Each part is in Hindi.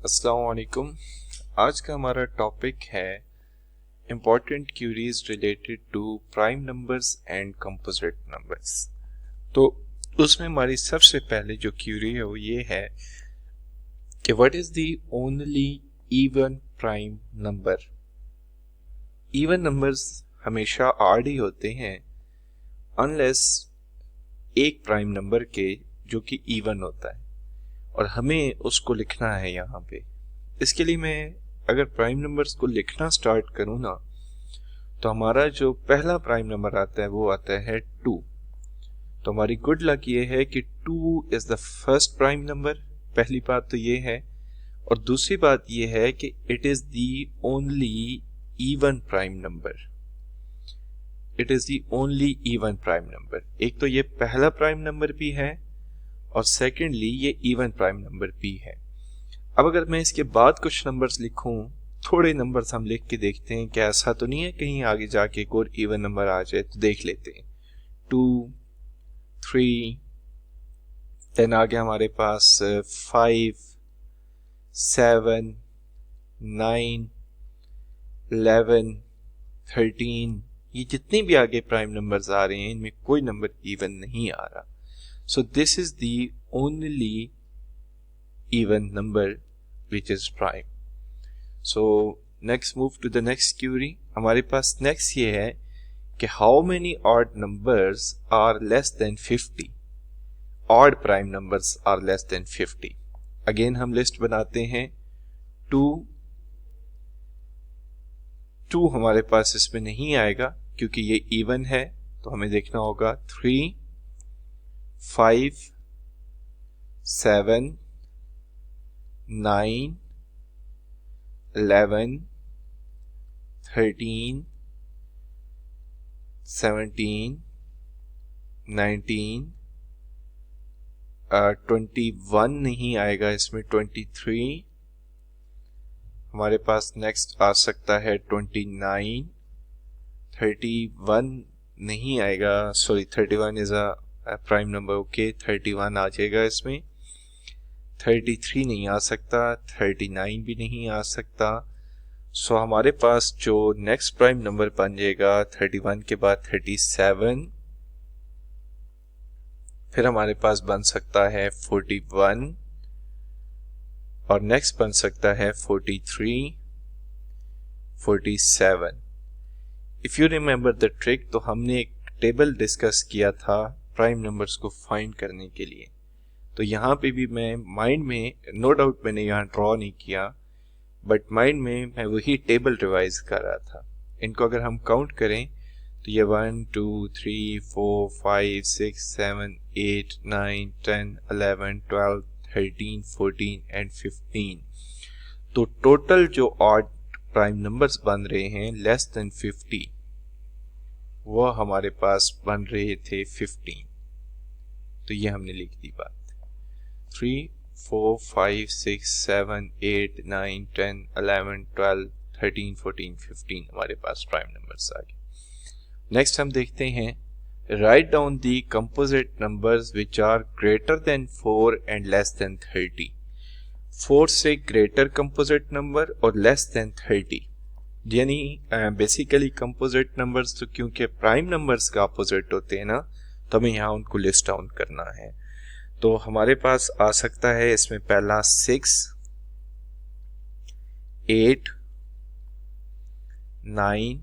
अस्सलाम वालेकुम। आज का हमारा टॉपिक है important queries related to prime numbers and composite numbers. तो उसमें हमारी सबसे पहले जो क्यूरी है वो ये है कि what is the only even prime number. Even numbers हमेशा ऑड ही होते हैं अनलेस एक प्राइम नंबर के जो कि इवन होता है और हमें उसको लिखना है यहाँ पे। इसके लिए मैं अगर प्राइम नंबर्स को लिखना स्टार्ट करूँ ना, तो हमारा जो पहला प्राइम नंबर आता है वो आता है 2। तो हमारी गुड लक ये है कि 2 is the first prime number. पहली बात तो ये है, और दूसरी बात ये है कि it is the only even prime number. It is the only even prime number. एक तो ये पहला प्राइम नंबर भी है और सेकेंडली ये इवन प्राइम नंबर भी है। अब अगर मैं इसके बाद कुछ नंबर्स लिखूं, थोड़े नंबर्स हम लिख के देखते हैं क्या ऐसा तो नहीं है कहीं आगे जाके एक और इवन नंबर आ जाए, तो देख लेते हैं। 2, 3, देन आ गया हमारे पास 5, 7, 9, 11, 13। ये जितने भी आगे प्राइम नंबर्स आ रहे हैं इनमें कोई नंबर इवन नहीं आ रहा। So this is the only even number which is prime. So next move to the next query. हमारे पास next ये है कि how many odd numbers are less than 50? Odd prime numbers are less than 50. Again हम लिस्ट बनाते हैं। 2 हमारे पास इसमें नहीं आएगा क्योंकि ये इवन है, तो हमें देखना होगा 3, 5, 7, 9, 11, 13, 17, 19, 21 नहीं आएगा इसमें, 23 हमारे पास नेक्स्ट आ सकता है, 29, 31 नहीं आएगा, sorry 31 is a prime number, okay 31 आ जाएगा इसमें। 33 नहीं आ सकता, 39 भी नहीं आ सकता। सो हमारे पास जो नेक्स्ट प्राइम नंबर बन जाएगा 31 के बाद 37, फिर हमारे पास बन सकता है 41 और नेक्स्ट बन सकता है 43, 47। If you remember the trick, तो हमने एक टेबल डिस्कस किया था प्राइम नंबर्स को फाइंड करने के लिए। तो यहाँ पे भी मैं माइंड में, नो डाउट मैंने यहाँ ड्रॉ नहीं किया, बट माइंड में मैं वही टेबल रिवाइज कर रहा था। इनको अगर हम काउंट करें तो ये 1, 2, 3, 4, 5, 6, 7, 8, 9, 10, 11, 12, 13, 14 एंड 15। तो टोटल जो ऑड प्राइम नंबर्स बन रहे हैं लेस देन 50, वो हमारे पास बन रहे थे 15। तो ये हमने लिख दी बात। 3, 4, 5, 6, 7, 8, 9, 10, 11, 12, 13, 14, 15 हमारे पास प्राइम नंबर्स आ गए। नेक्स्ट हम देखते हैं, right down the composite numbers which are greater than 4 and less than 30। 4 से ग्रेटर कंपोजिट नंबर और लेस देन 30, यानी बेसिकली कंपोजिट नंबर्स तो क्योंकि प्राइम नंबर्स का अपोजिट होते हैं ना, तो हमें यहाँ उनको लिस्ट डाउन करना है। तो हमारे पास आ सकता है इसमें पहला 6, 8, 9,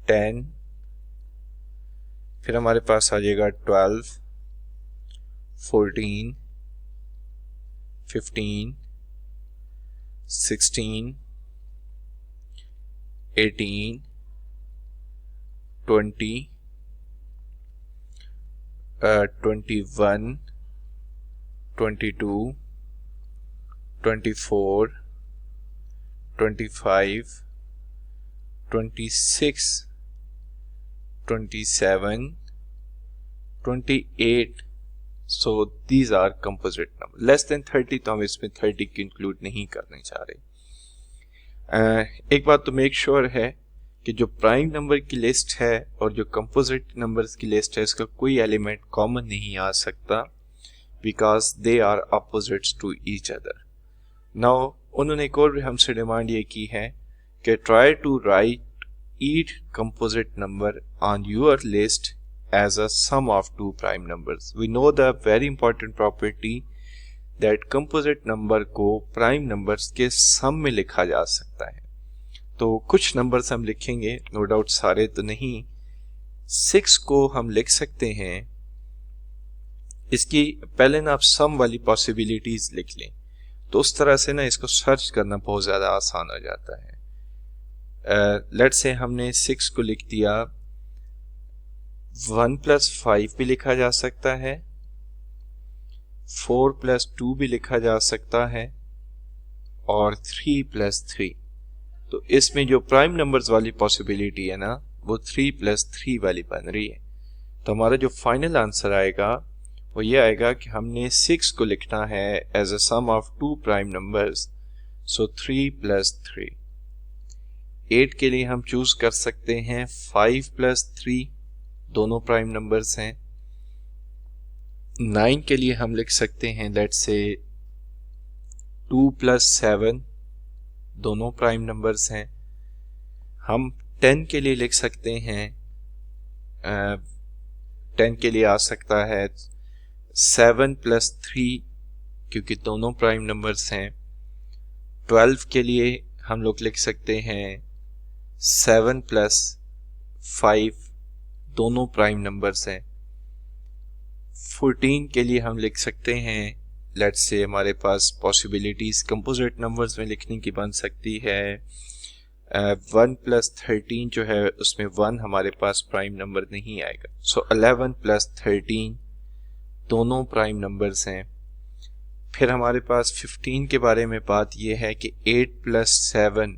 10, फिर हमारे पास आ जाएगा 12, 14, 15, 16, 18, 20, 21, 22, 24, 25, 26, 27, 28। So these are composite number. Less than 30 तो हम इसमें 30 की इंक्लूड नहीं करने चाह रहे। एक बात तो मेक श्योर है कि जो प्राइम नंबर की लिस्ट है और जो कंपोजिट नंबर्स की लिस्ट है, इसका कोई एलिमेंट कॉमन नहीं आ सकता, because they are opposites to each other. Now उन्होंने एक और हमसे डिमांड ये की है कि try to write each composite number on your list as a sum of two prime numbers. We know the very important property that composite number को prime numbers के sum में लिखा जा सकता है। तो कुछ नंबर्स हम लिखेंगे, नो डाउट सारे तो नहीं। 6 को हम लिख सकते हैं, इसकी पहले ना आप सम वाली पॉसिबिलिटीज लिख लें, तो उस तरह से ना इसको सर्च करना बहुत ज़्यादा आसान हो जाता है। लेट्स से हमने 6 को लिख दिया, 1 + 5 भी लिखा जा सकता है, 4 + 2 भी लिखा जा सकता है, और 3 + 3। तो इसमें जो प्राइम नंबर्स वाली पॉसिबिलिटी है ना, वो 3 + 3 वाली बन रही है। तो हमारा जो फाइनल आंसर आएगा वो ये आएगा कि हमने 6 को लिखना है as a sum of two prime numbers, so 3 + 3। 8 के लिए हम चूज कर सकते हैं 5 + 3, दोनों प्राइम नंबर्स हैं। 9 के लिए हम लिख सकते हैं लेट्स से 2 + 7, दोनों प्राइम नंबर्स हैं। हम 10 के लिए लिख सकते हैं 10 के लिए आ सकता है 7 + 3, क्योंकि दोनों प्राइम नंबर्स हैं। 12 के लिए हम लोग लिख सकते हैं 7 + 5, दोनों प्राइम नंबर्स हैं। 14 के लिए हम लिख सकते हैं, लेट्स से हमारे पास पॉसिबिलिटीज कंपोजिट नंबर्स में लिखने की बन सकती है। 1 + 13 जो है उसमें 1 हमारे पास प्राइम नंबर नहीं आएगा, सो 11 + 13 दोनों प्राइम नंबर्स हैं। फिर हमारे पास 15 के बारे में बात यह है कि 8 + 7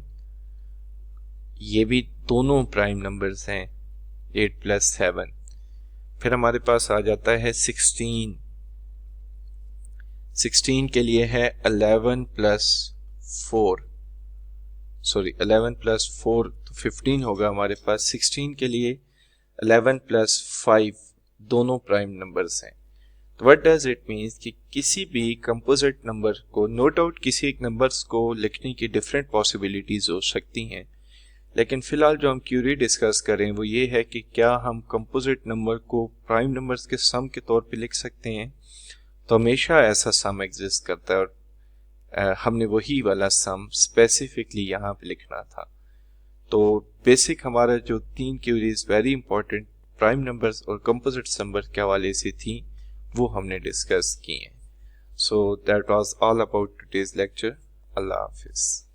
ये भी दोनों प्राइम नंबर्स हैं, 8 + 7। फिर हमारे पास आ जाता है 16 के लिए है 11 + 4, सॉरी 11 + 4 तो 15 होगा हमारे पास। 16 के लिए 11 + 5 दोनों प्राइम नंबर्स हैं। तो व्हाट डज इट मीन्स कि किसी भी कंपोजिट नंबर को, नो डाउट किसी एक नंबर्स को लिखने की डिफरेंट पॉसिबिलिटीज हो सकती हैं, लेकिन फिलहाल जो हम क्यूरी डिस्कस करें वो ये है कि क्या हम कंपोजिट नंबर को प्राइम नंबर्स के सम के तौर पे लिख सकते हैं। तो हमेशा ऐसा सम एग्जिस्ट करता है, और हमने वही वाला सम स्पेसिफिकली यहाँ पे लिखना था। तो बेसिक हमारा जो 3 queries very important prime numbers और कंपोजिट नंबर के हवाले से थी, वो हमने डिस्कस की हैं। So that was all about today's lecture. अल्लाह हाफिज़।